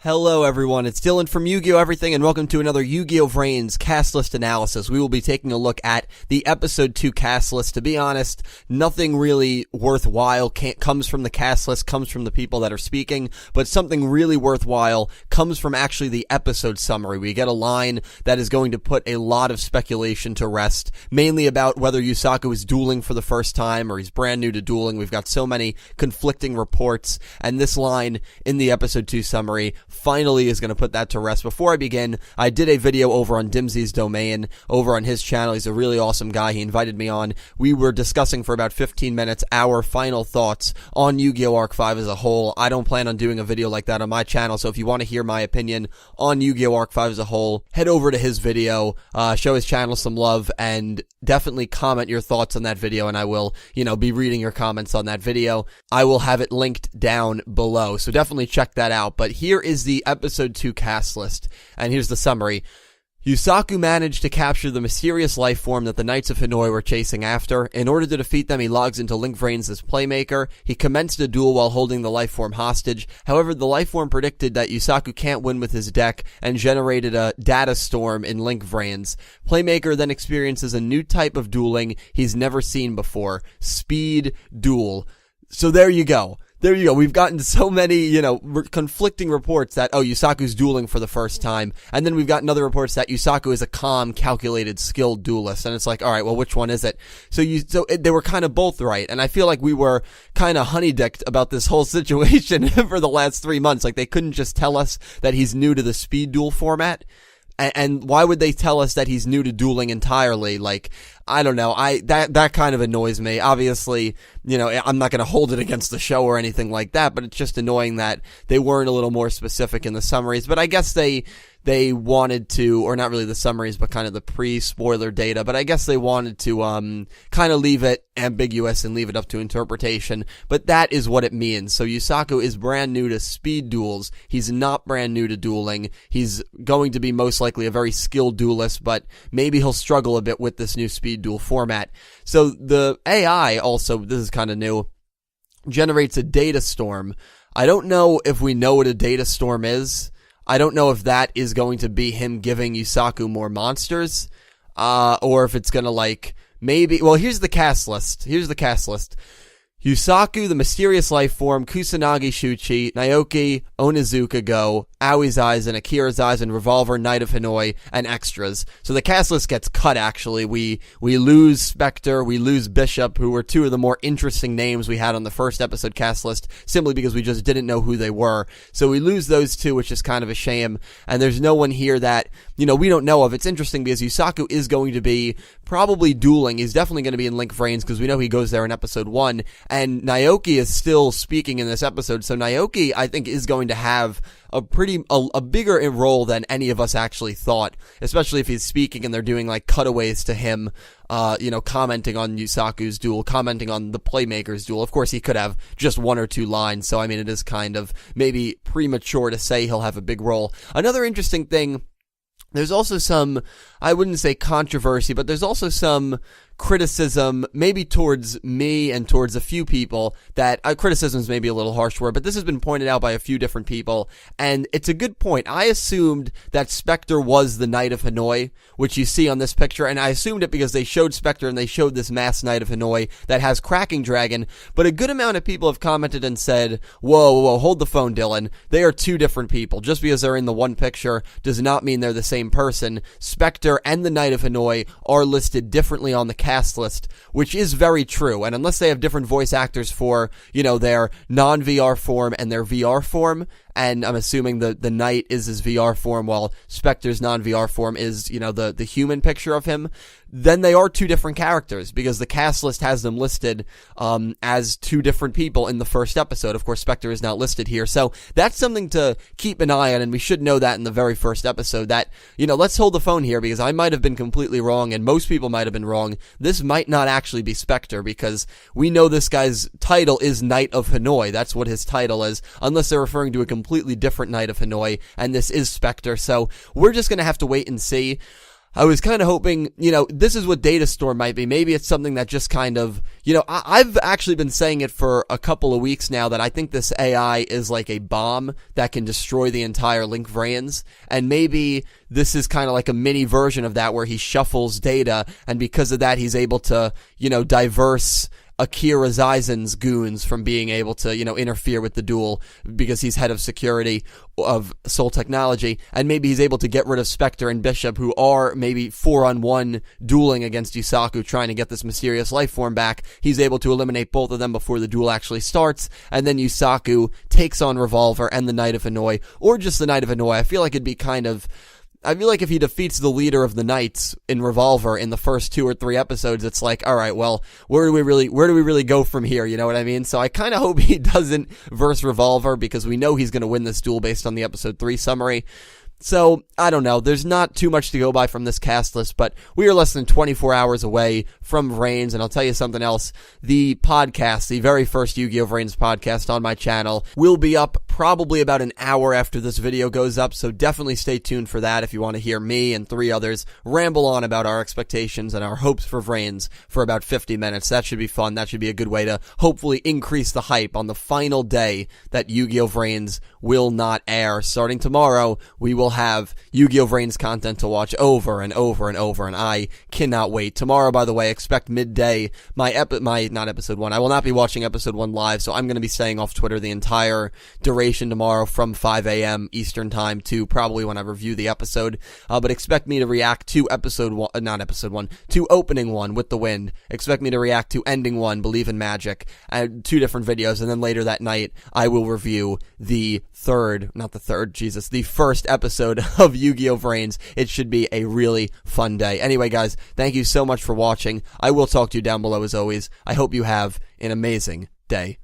Hello everyone, it's Dylan from Yu Gi Oh Everything, and welcome to another Yu Gi Oh VRAINS cast list analysis. We will be taking a look at the episode 2 cast list. To be honest, nothing really worthwhile comes from the cast list, comes from the people that are speaking, but something really worthwhile comes from actually the episode summary. We get a line that is going to put a lot of speculation to rest, mainly about whether Yusaku is dueling for the first time or he's brand new to dueling. We've got so many conflicting reports, and this line in the episode 2 summary finally is going to put that to rest. Before I begin, I did a video over on Dimsy's domain, over on his channel. He's a really awesome guy. He invited me on. We were discussing for about 15 minutes our final thoughts on Yu Gi Oh Arc 5 as a whole. I don't plan on doing a video like that on my channel, so if you want to hear my opinion on Yu Gi Oh Arc 5 as a whole, head over to his video, show his channel some love, and definitely comment your thoughts on that video, and I will, be reading your comments on that video. I will have it linked down below, so definitely check that out. But here is the episode 2 cast list, and here's the summary. Yusaku managed to capture the mysterious life form that the Knights of Hanoi were chasing after. In order to defeat them, he logs into Link VRAINS as Playmaker. He commenced a duel while holding the life form hostage. However, the life form predicted that Yusaku can't win with his deck and generated a data storm in Link VRAINS. Playmaker then experiences a new type of dueling he's never seen before. Speed Duel. So there you go. We've gotten so many, conflicting reports that, Yusaku's dueling for the first time. And then we've gotten other reports that Yusaku is a calm, calculated, skilled duelist. And it's like, alright, well, which one is it? They were kind of both right. And I feel like we were kind of honeydicked about this whole situation for the last 3 months. Like, they couldn't just tell us that he's new to the speed duel format. And why would they tell us that he's new to dueling entirely? Like, I don't know. That kind of annoys me. Obviously, I'm not going to hold it against the show or anything like that, but it's just annoying that they weren't a little more specific in the summaries. But I guess they wanted to, or not really the summaries, but kind of the pre-spoiler data, but I guess they wanted to, kind of leave it ambiguous and leave it up to interpretation, but that is what it means. So Yusaku is brand new to speed duels. He's not brand new to dueling. He's going to be most likely a very skilled duelist, but maybe he'll struggle a bit with this new speed duel format. So the AI also, this is kind of new, generates a data storm. I don't know if we know what a data storm is. I don't know if that is going to be him giving Yusaku more monsters, or if it's gonna maybe, well, here's the cast list. Yusaku, the mysterious life form, Kusanagi Shuchi, Naoki, Onizuka Go, Aoi's Eyes, and Akira's Eyes, and Revolver, Knight of Hanoi, and extras. So the cast list gets cut, actually. We lose Spectre, we lose Bishop, who were two of the more interesting names we had on the first episode cast list, simply because we just didn't know who they were. So we lose those two, which is kind of a shame, and there's no one here that, we don't know of. It's interesting because Yusaku is going to be probably dueling. He's definitely going to be in Link VRAINS, because we know he goes there in episode 1, and Naoki is still speaking in this episode, so Naoki, I think, is going to have a bigger role than any of us actually thought, especially if he's speaking and they're doing cutaways to him, commenting on Yusaku's duel, commenting on the Playmaker's duel. Of course, he could have just 1 or 2 lines, so it is kind of maybe premature to say he'll have a big role. Another interesting thing, there's also some, I wouldn't say controversy, but there's also some criticism, maybe towards me and towards a few people, that criticism is maybe a little harsh word, but this has been pointed out by a few different people, and it's a good point. I assumed that Spectre was the Knight of Hanoi, which you see on this picture, and I assumed it because they showed Spectre and they showed this masked Knight of Hanoi that has Cracking Dragon, but a good amount of people have commented and said, whoa, hold the phone, Dylan. They are two different people. Just because they're in the one picture does not mean they're the same person. Spectre and the Knight of Hanoi are listed differently on the cast list, which is very true. And unless they have different voice actors for, their non-VR form and their VR form, and I'm assuming the Knight is his VR form while Spectre's non-VR form is, the human picture of him, then they are two different characters, because the cast list has them listed as two different people in the first episode. Of course, Spectre is not listed here, so that's something to keep an eye on, and we should know that in the very first episode, that, let's hold the phone here, because I might have been completely wrong, and most people might have been wrong. This might not actually be Spectre, because we know this guy's title is Knight of Hanoi. That's what his title is, unless they're referring to a completely different Knight of Hanoi, and this is Spectre, so we're just gonna have to wait and see. I was kind of hoping, this is what Data Storm might be. Maybe it's something that just kind of, I've actually been saying it for a couple of weeks now that I think this AI is like a bomb that can destroy the entire Link Vrains. And maybe this is kind of like a mini version of that where he shuffles Data, and because of that he's able to, diverse Akira Zaizen's goons from being able to, interfere with the duel because he's head of security of Soul Technology, and maybe he's able to get rid of Spectre and Bishop, who are maybe 4-on-1 dueling against Yusaku, trying to get this mysterious life form back. He's able to eliminate both of them before the duel actually starts, and then Yusaku takes on Revolver and the Knight of Hanoi, or just the Knight of Hanoi. I feel like if he defeats the leader of the Knights in Revolver in the first 2 or 3 episodes, it's like, all right, well, where do we really go from here? You know what I mean? So I kind of hope he doesn't verse Revolver, because we know he's going to win this duel based on the episode 3 summary. So, I don't know. There's not too much to go by from this cast list, but we are less than 24 hours away from Vrains, and I'll tell you something else. The podcast, the very first Yu Gi Oh Vrains podcast on my channel, will be up probably about an hour after this video goes up, so definitely stay tuned for that if you want to hear me and 3 others ramble on about our expectations and our hopes for Vrains for about 50 minutes. That should be fun. That should be a good way to hopefully increase the hype on the final day that Yu Gi Oh Vrains will not air. Starting tomorrow, we will have Yu Gi Oh Vrains content to watch over and over and over, and I cannot wait. Tomorrow, by the way, expect midday, not episode 1. I will not be watching episode 1 live, so I'm going to be staying off Twitter the entire duration tomorrow from 5 a.m. Eastern time to probably when I review the episode, but expect me to react to to opening 1 with the wind. Expect me to react to ending 1, Believe in Magic, 2 different videos, and then later that night, I will review the first episode of Yu Gi Oh Vrains. It should be a really fun day. Anyway, guys, thank you so much for watching. I will talk to you down below as always. I hope you have an amazing day.